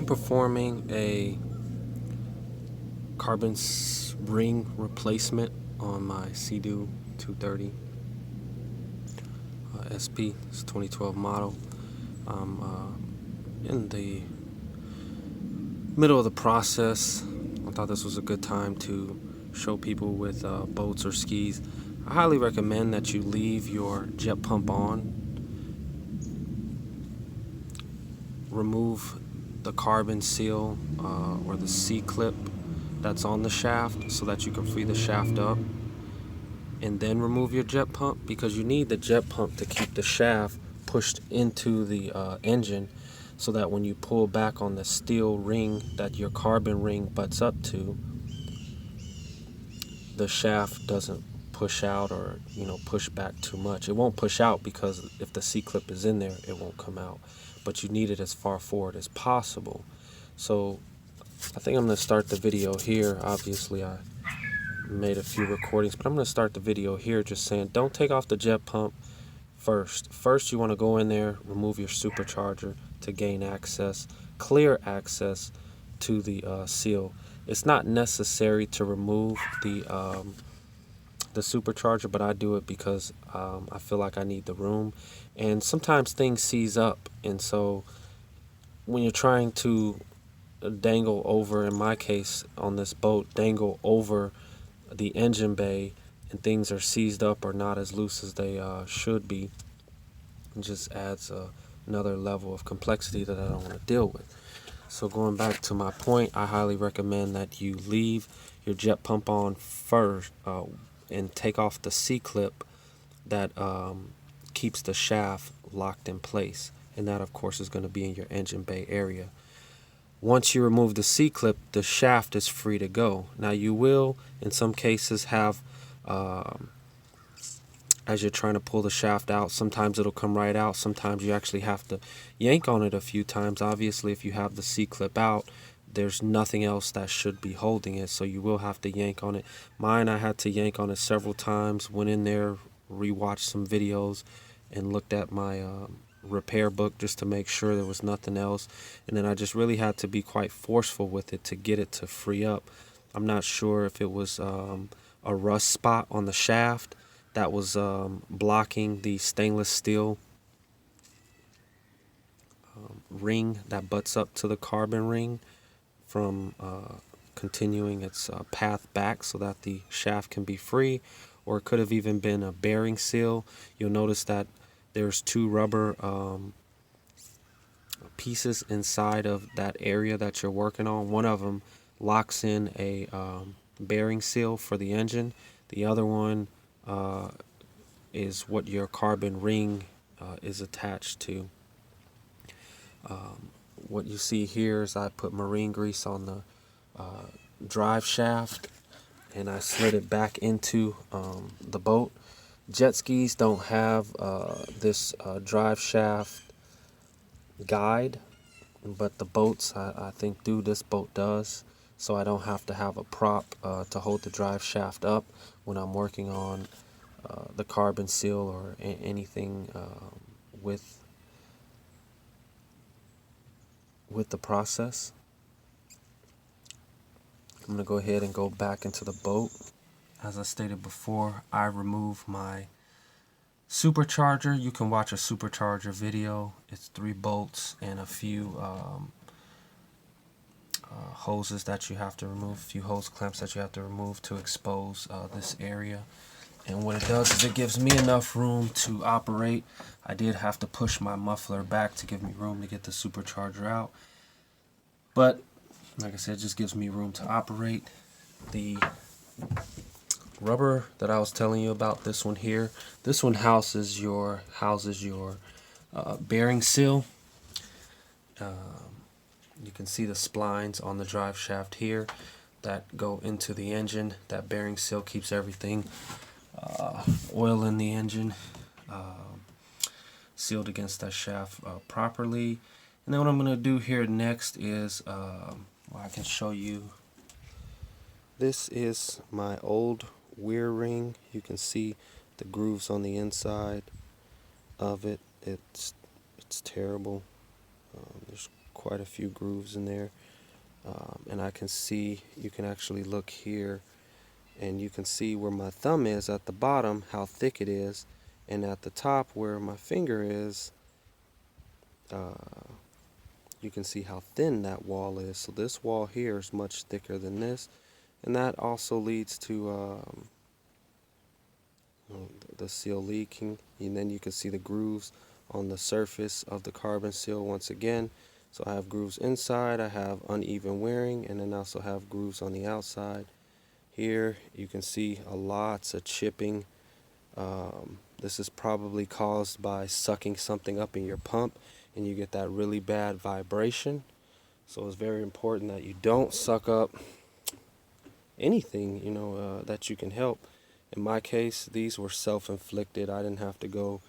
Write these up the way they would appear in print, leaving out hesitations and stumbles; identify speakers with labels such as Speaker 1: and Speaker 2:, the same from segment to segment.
Speaker 1: performing a carbon ring replacement on my Sea-Doo 230 SP. It's a 2012 model. I'm in the middle of the process. I thought this was a good time to show people with boats or skis. I highly recommend that you leave your jet pump on. Remove the carbon seal or the C-clip that's on the shaft so that you can free the shaft up, and then remove your jet pump, because you need the jet pump to keep the shaft pushed into the engine so that when you pull back on the steel ring that your carbon ring butts up to, the shaft doesn't push out or push back too much. It won't push out because if the C-clip is in there, it won't come out, but you need it as far forward as possible. So I think I'm going to start the video here. Obviously I made a few recordings, but I'm going to start the video here just saying don't take off the jet pump first. You want to go in there, remove your supercharger to gain access, clear access to the seal. It's not necessary to remove the supercharger, but I do it because I feel like I need the room, and sometimes things seize up, and so when you're trying to dangle over, in my case on this boat, dangle over the engine bay and things are seized up or not as loose as they should be, it just adds another level of complexity that I don't want to deal with. So going back to my point, I highly recommend that you leave your jet pump on first and take off the C-clip that keeps the shaft locked in place, and that of course is going to be in your engine bay area. Once you remove the C-clip, the shaft is free to go. Now you will, in some cases, have, as you're trying to pull the shaft out, sometimes it'll come right out. Sometimes you actually have to yank on it a few times. Obviously, if you have the C-clip out, there's nothing else that should be holding it, so you will have to yank on it. Mine, I had to yank on it several times. Went in there, rewatched some videos, and looked at my repair book just to make sure there was nothing else, and then I just really had to be quite forceful with it to get it to free up. I'm not sure if it was a rust spot on the shaft that was blocking the stainless steel ring that butts up to the carbon ring from continuing its path back so that the shaft can be free, or it could have even been a bearing seal. You'll notice that there's two rubber pieces inside of that area that you're working on. One of them locks in a bearing seal for the engine. The other one is what your carbon ring is attached to. What you see here is I put marine grease on the drive shaft and I slid it back into the boat. Jet skis don't have this drive shaft guide, but the boats I think do. This boat does, so I don't have to have a prop to hold the drive shaft up when I'm working on the carbon seal or anything with the process. I'm going to go ahead and go back into the boat. As I stated before, I remove my supercharger. You can watch a supercharger video. It's 3 bolts and a few hoses that you have to remove, a few hose clamps that you have to remove to expose this area. And what it does is it gives me enough room to operate. I did have to push my muffler back to give me room to get the supercharger out, but like I said, it just gives me room to operate. The rubber that I was telling you about, this one here, this one houses your bearing seal. You can see the splines on the drive shaft here that go into the engine. That bearing seal keeps everything oil in the engine sealed against that shaft properly. And then what I'm going to do here next is I can show you. This is my old weir ring. You can see the grooves on the inside of it. It's terrible. There's quite a few grooves in there. And I can see, you can actually look here and you can see where my thumb is at the bottom, how thick it is, and at the top where my finger is, you can see how thin that wall is. So this wall here is much thicker than this, and that also leads to the seal leaking. And then you can see the grooves on the surface of the carbon seal once again. So I have grooves inside, I have uneven wearing, and then I also have grooves on the outside. Here you can see lots of chipping. This is probably caused by sucking something up in your pump, and you get that really bad vibration. So it's very important that you don't suck up anything, that you can help. In my case, these were self-inflicted. I didn't have to go,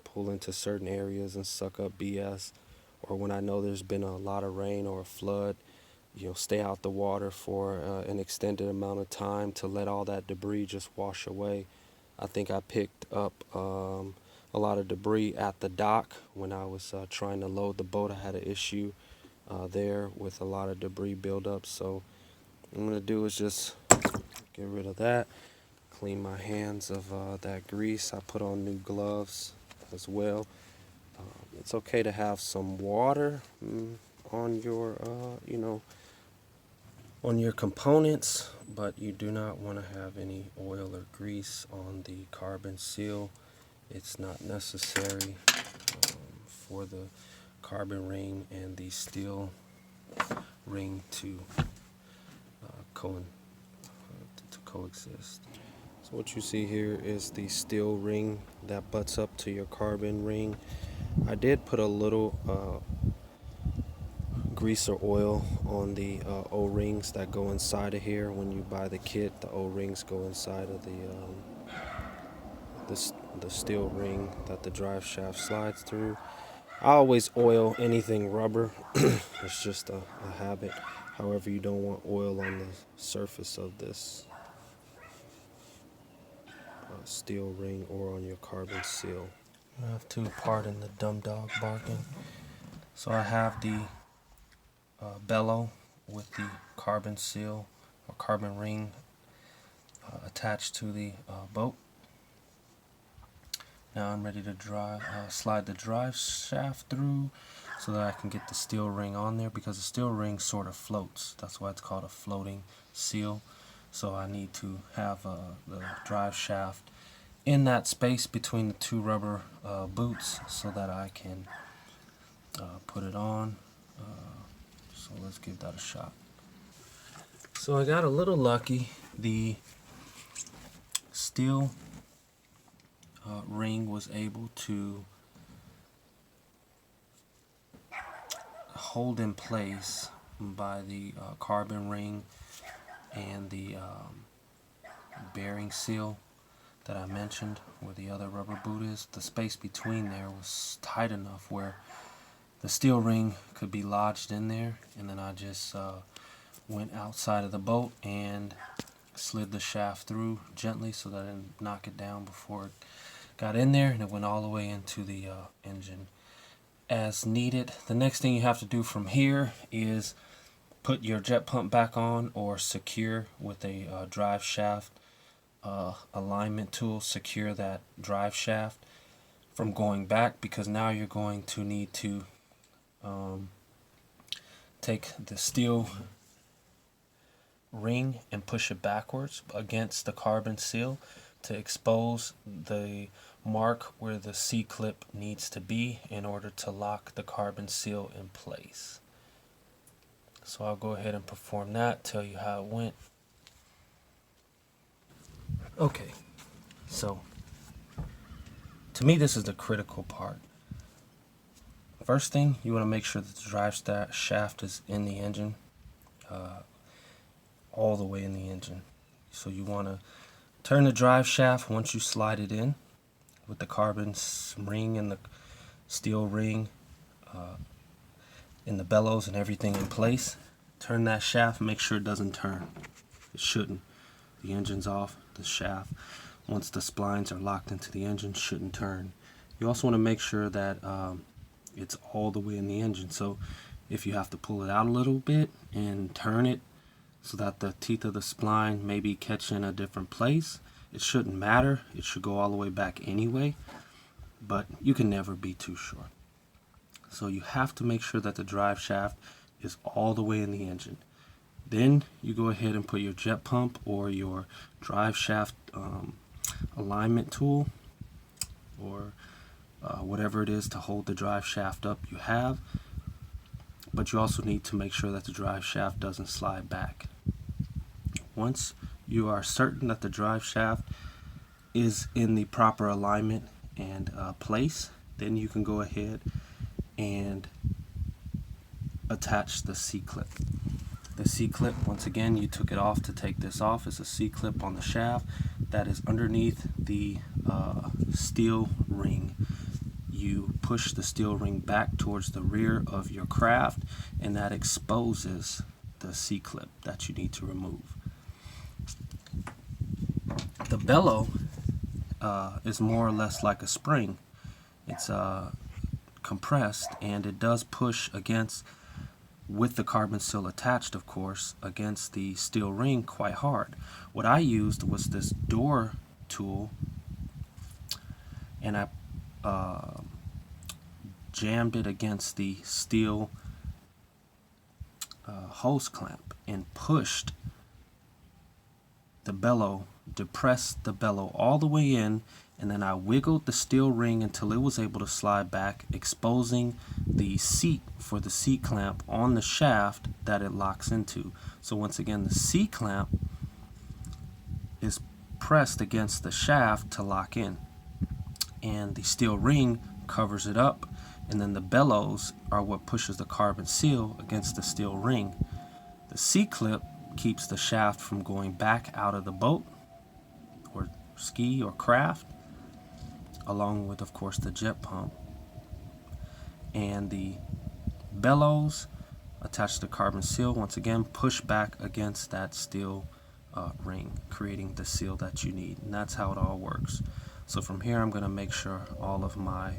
Speaker 1: pull into certain areas and suck up BS. Or when I know there's been a lot of rain or a flood, stay out the water for an extended amount of time to let all that debris just wash away. I think I picked up a lot of debris at the dock when I was trying to load the boat. I had an issue there with a lot of debris buildup. So what I'm going to do is just get rid of that, clean my hands of that grease. I put on new gloves as well. It's okay to have some water on your, on your components, but you do not want to have any oil or grease on the carbon seal. It's not necessary for the carbon ring and the steel ring to coexist. So what you see here is the steel ring that butts up to your carbon ring. I did put a little grease or oil on the O-rings that go inside of here. When you buy the kit, the O-rings go inside of the steel ring that the drive shaft slides through. I always oil anything rubber. It's just a habit. However, you don't want oil on the surface of this steel ring or on your carbon seal. I have to pardon the dumb dog barking. So I have the bellow with the carbon seal or carbon ring attached to the boat. Now I'm ready to slide the drive shaft through so that I can get the steel ring on there, because the steel ring sort of floats. That's why it's called a floating seal. So I need to have the drive shaft in that space between the two rubber boots so that I can put it on. So let's give that a shot. So I got a little lucky. The steel ring was able to hold in place by the carbon ring and the bearing seal that I mentioned where the other rubber boot is. The space between there was tight enough where the steel ring could be lodged in there, and then I just went outside of the boat and slid the shaft through gently so that I didn't knock it down before it got in there, and it went all the way into the engine as needed. The next thing you have to do from here is put your jet pump back on, or secure with a drive shaft alignment tool. Secure that drive shaft from going back, because now you're going to need to take the steel ring and push it backwards against the carbon seal to expose the mark where the C-clip needs to be in order to lock the carbon seal in place. So I'll go ahead and perform that, tell you how it went. Okay, so to me this is the critical part. First thing, you want to make sure that the drive shaft is in the engine, all the way in the engine. So you want to turn the drive shaft once you slide it in with the carbon ring and the steel ring and the bellows and everything in place. Turn that shaft, make sure it doesn't turn. It shouldn't. The engine's off, the shaft, once the splines are locked into the engine, shouldn't turn. You also want to make sure that it's all the way in the engine. So if you have to pull it out a little bit and turn it so that the teeth of the spline maybe catch in a different place, it shouldn't matter. It should go all the way back anyway, but you can never be too sure. So you have to make sure that the drive shaft is all the way in the engine. Then you go ahead and put your jet pump or your drive shaft alignment tool, or whatever it is to hold the drive shaft up you have. But you also need to make sure that the drive shaft doesn't slide back. Once you are certain that the drive shaft is in the proper alignment and place, then you can go ahead and attach the C-clip. The C-clip, once again, you took it off to take this off. It's a C-clip on the shaft that is underneath the steel ring. You push the steel ring back towards the rear of your craft, and that exposes the C-clip that you need to remove. The bellow is more or less like a spring. It's compressed, and it does push against, with the carbon seal attached of course, against the steel ring quite hard. What I used was this door tool, and I jammed it against the steel hose clamp and pushed the bellow, depressed the bellow all the way in, and then I wiggled the steel ring until it was able to slide back, exposing the seat for the C-clamp on the shaft that it locks into. So once again, the C-clamp is pressed against the shaft to lock in, and the steel ring covers it up, and then the bellows are what pushes the carbon seal against the steel ring. The C-clip keeps the shaft from going back out of the boat or ski or craft, along with of course the jet pump. And the bellows attached to the carbon seal, once again, push back against that steel ring, creating the seal that you need. And that's how it all works. So from here I'm going to make sure all of my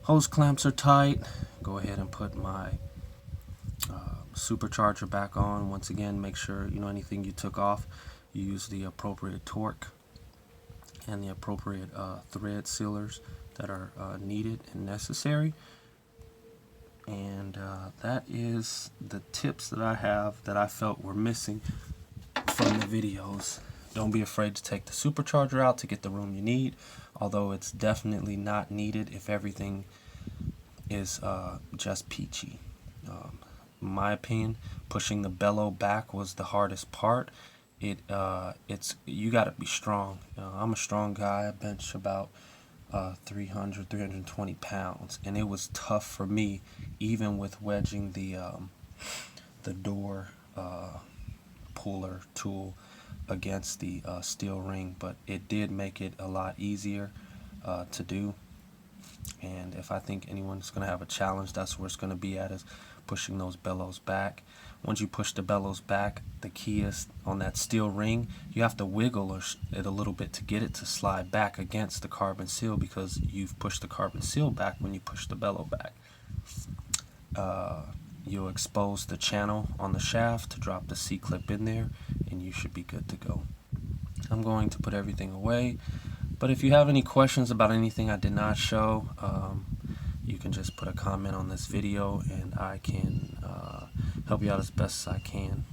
Speaker 1: hose clamps are tight. Go ahead and put my supercharger back on. Once again, make sure anything you took off, you use the appropriate torque and the appropriate thread sealers that are needed and necessary. And that is the tips that I have that I felt were missing from the videos. Don't be afraid to take the supercharger out to get the room you need, although it's definitely not needed if everything is just peachy. In my opinion, pushing the bellow back was the hardest part. It's you got to be strong. I'm a strong guy. I bench about 320 pounds, and it was tough for me, even with wedging the door puller tool against the steel ring. But it did make it a lot easier to do. And if I think anyone's going to have a challenge, that's where it's going to be at, is pushing those bellows back. Once you push the bellows back, the key is on that steel ring, you have to wiggle it a little bit to get it to slide back against the carbon seal, because you've pushed the carbon seal back when you push the bellow back. You'll expose the channel on the shaft to drop the C-clip in there, and you should be good to go. I'm going to put everything away, but if you have any questions about anything I did not show, you can just put a comment on this video, and I can help you out as best as I can.